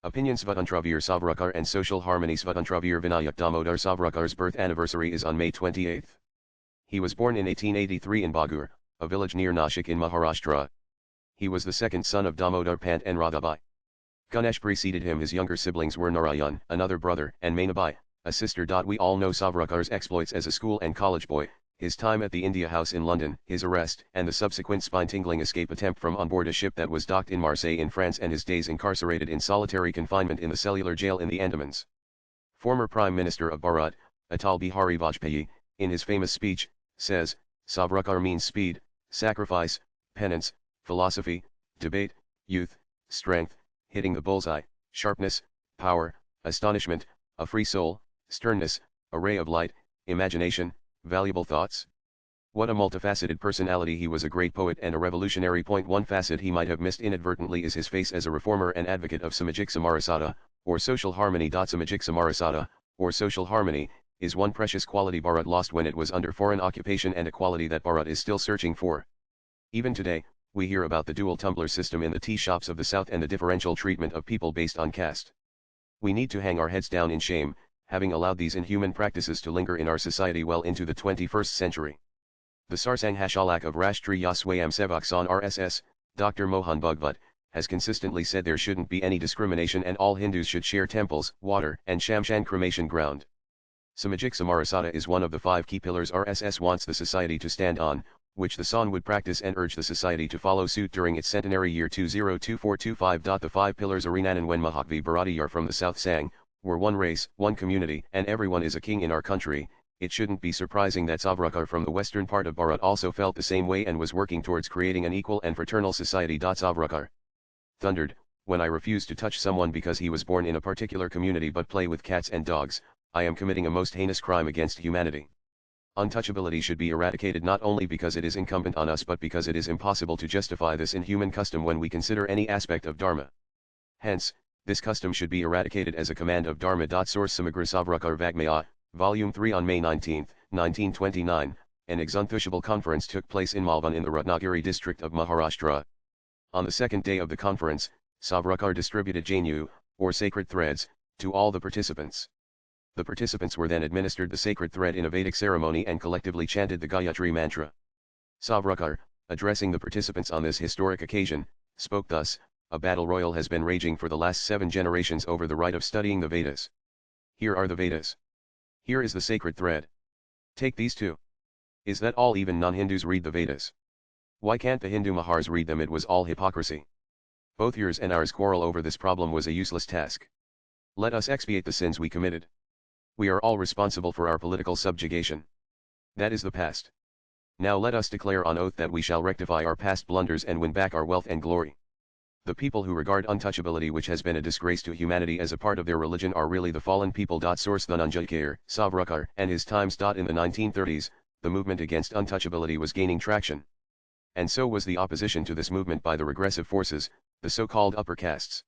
Opinion Svatantravir Savarkar and Social Harmony Svatantravir Vinayak Damodar Savarkar's birth anniversary is on May 28. He was born in 1883 in Bagur, a village near Nashik in Maharashtra. He was the second son of Damodar Pant and Radhabai. Ganesh preceded him. His younger siblings were Narayan, another brother, and Mainabai, a sister. We all know Savarkar's exploits as a school and college boy, his time at the India House in London, his arrest, and the subsequent spine-tingling escape attempt from on board a ship that was docked in Marseille in France, and his days incarcerated in solitary confinement in the cellular jail in the Andamans. Former Prime Minister of Bharat, Atal Bihari Vajpayee, in his famous speech, says, Savarkar means speed, sacrifice, penance, philosophy, debate, youth, strength, hitting the bullseye, sharpness, power, astonishment, a free soul, sternness, a ray of light, imagination, valuable thoughts. What a multifaceted personality. He was a great poet and a revolutionary. One facet he might have missed inadvertently is his face as a reformer and advocate of Samajik Samarasata, or social harmony. Samajik Samarasata, or social harmony, is one precious quality Bharat lost when it was under foreign occupation, and a quality that Bharat is still searching for. Even today, we hear about the dual tumbler system in the tea shops of the South and the differential treatment of people based on caste. We need to hang our heads down in shame, having allowed these inhuman practices to linger in our society well into the 21st century. The Sarsang Hashalak of Rashtriya Swayamsevak Sangh RSS, Dr. Mohan Bhagvat, has consistently said there shouldn't be any discrimination and all Hindus should share temples, water, and Shamshan cremation ground. Samajik Samarasata is one of the 5 key pillars RSS wants the society to stand on, which the Sangh would practice and urge the society to follow suit during its centenary year 202425. The 5 pillars Arinanan when Mahakvi Bharatiyar from the South sang, we're one race, one community, and everyone is a king in our country. It shouldn't be surprising that Savarkar from the western part of Bharat also felt the same way and was working towards creating an equal and fraternal society. Savarkar thundered, when I refuse to touch someone because he was born in a particular community but play with cats and dogs, I am committing a most heinous crime against humanity. Untouchability should be eradicated not only because it is incumbent on us but because it is impossible to justify this inhuman custom when we consider any aspect of Dharma. Hence, this custom should be eradicated as a command of Dharma. Source Samagra Savarkar Vagmaya, Volume 3 on May 19, 1929, an exunthushable conference took place in Malvan in the Ratnagiri district of Maharashtra. On the second day of the conference, Savarkar distributed Jainu, or sacred threads, to all the participants. The participants were then administered the sacred thread in a Vedic ceremony and collectively chanted the Gayatri mantra. Savarkar, addressing the participants on this historic occasion, spoke thus, a battle royal has been raging for the last 7 generations over the right of studying the Vedas. Here are the Vedas. Here is the sacred thread. Take these too. Is that all? Even non-Hindus read the Vedas. Why can't the Hindu Mahars read them? It was all hypocrisy. Both yours and ours quarrel over this problem was a useless task. Let us expiate the sins we committed. We are all responsible for our political subjugation. That is the past. Now let us declare on oath that we shall rectify our past blunders and win back our wealth and glory. The people who regard untouchability, which has been a disgrace to humanity, as a part of their religion are really the fallen people. Source Dhananjay Kaur, Savarkar and his times. In the 1930s, the movement against untouchability was gaining traction. And so was the opposition to this movement by the regressive forces, the so-called upper castes.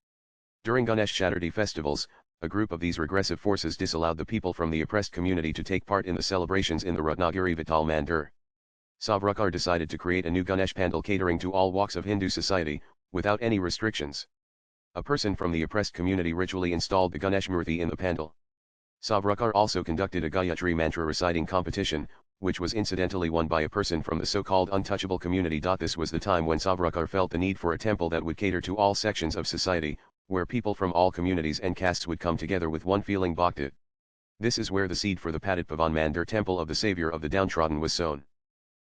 During Ganesh Chaturthi festivals, a group of these regressive forces disallowed the people from the oppressed community to take part in the celebrations in the Ratnagiri Vital Mandir. Savarkar decided to create a new Ganesh Pandal catering to all walks of Hindu society, without any restrictions. A person from the oppressed community ritually installed the Ganesh Murthy in the Pandal. Savarkar also conducted a Gayatri mantra reciting competition, which was incidentally won by a person from the so-called untouchable community. This was the time when Savarkar felt the need for a temple that would cater to all sections of society, where people from all communities and castes would come together with one feeling bhakti. This is where the seed for the Padit Pavan Mandir temple of the savior of the downtrodden was sown.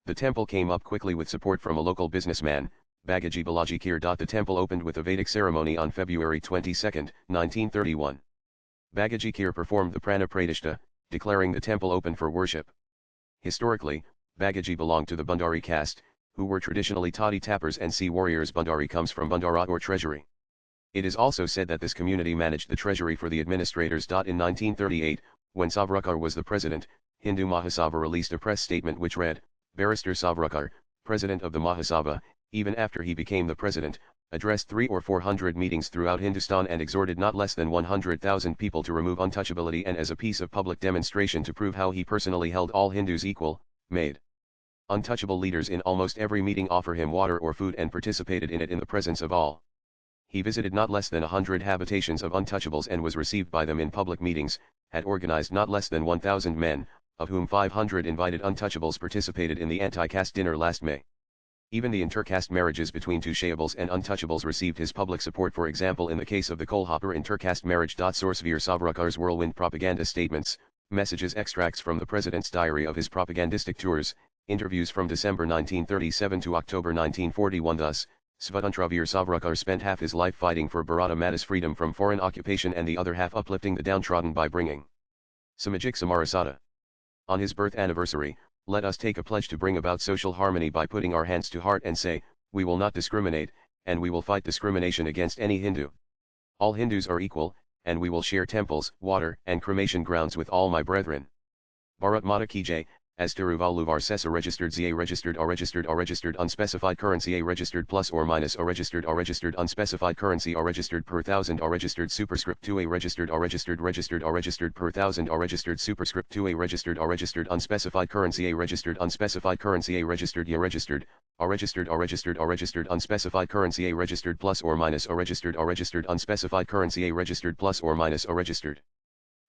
The temple came up quickly with support from a local businessman, Bagaji Balaji Kir. The temple opened with a Vedic ceremony on February 22, 1931. Bagaji Kir performed the Prana Pratishta, declaring the temple open for worship. Historically, Bagaji belonged to the Bhandari caste, who were traditionally toddy tappers and sea warriors. Bhandari comes from Bhandara or treasury. It is also said that this community managed the treasury for the administrators. In 1938, when Savarkar was the president, Hindu Mahasabha released a press statement which read, Barrister Savarkar, president of the Mahasabha, even after he became the president, addressed 300 or 400 meetings throughout Hindustan and exhorted not less than 100,000 people to remove untouchability, and as a piece of public demonstration to prove how he personally held all Hindus equal, made untouchable leaders in almost every meeting offer him water or food and participated in it in the presence of all. He visited not less than 100 habitations of untouchables and was received by them in public meetings, had organized not less than 1,000 men, of whom 500 invited untouchables participated in the anti-caste dinner last May. Even the intercaste marriages between touchables and untouchables received his public support, for example in the case of the Kohlhopper intercaste marriage. Source: Veer Savarkar's whirlwind propaganda statements, messages, extracts from the president's diary of his propagandistic tours, interviews from December 1937 to October 1941. Thus, Swatantra Veer Savarkar spent half his life fighting for Bharata Mata's freedom from foreign occupation and the other half uplifting the downtrodden by bringing Samajik Samarasata. On his birth anniversary, let us take a pledge to bring about social harmony by putting our hands to heart and say, we will not discriminate, and we will fight discrimination against any Hindu. All Hindus are equal, and we will share temples, water, and cremation grounds with all my brethren. Bharat Mata Ki Jai. As Tiruvalluvar says, a registered ZA registered unspecified currency a registered plus or minus a registered unspecified currency a registered per thousand a registered superscript 2 a registered per thousand a registered superscript 2 a registered unspecified currency a registered unspecified currency a registered unspecified currency a registered plus or minus a registered unspecified currency a registered plus or minus a registered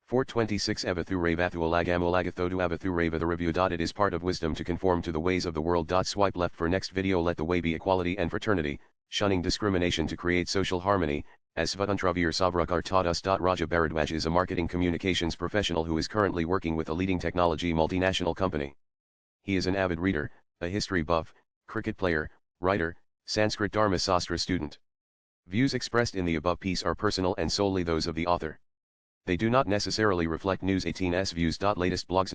426 Avathu Ravathu Alagam Alagathodu Avathu Rava. The review. It is part of wisdom to conform to the ways of the world. Swipe left for next video. Let the way be equality and fraternity, shunning discrimination to create social harmony, as Swatantra Veer Savarkar taught us. Raja Bharadwaj is a marketing communications professional who is currently working with a leading technology multinational company. He is an avid reader, a history buff, cricket player, writer, Sanskrit Dharma Sastra student. Views expressed in the above piece are personal and solely those of the author. They do not necessarily reflect News 18's views. Latest blogs.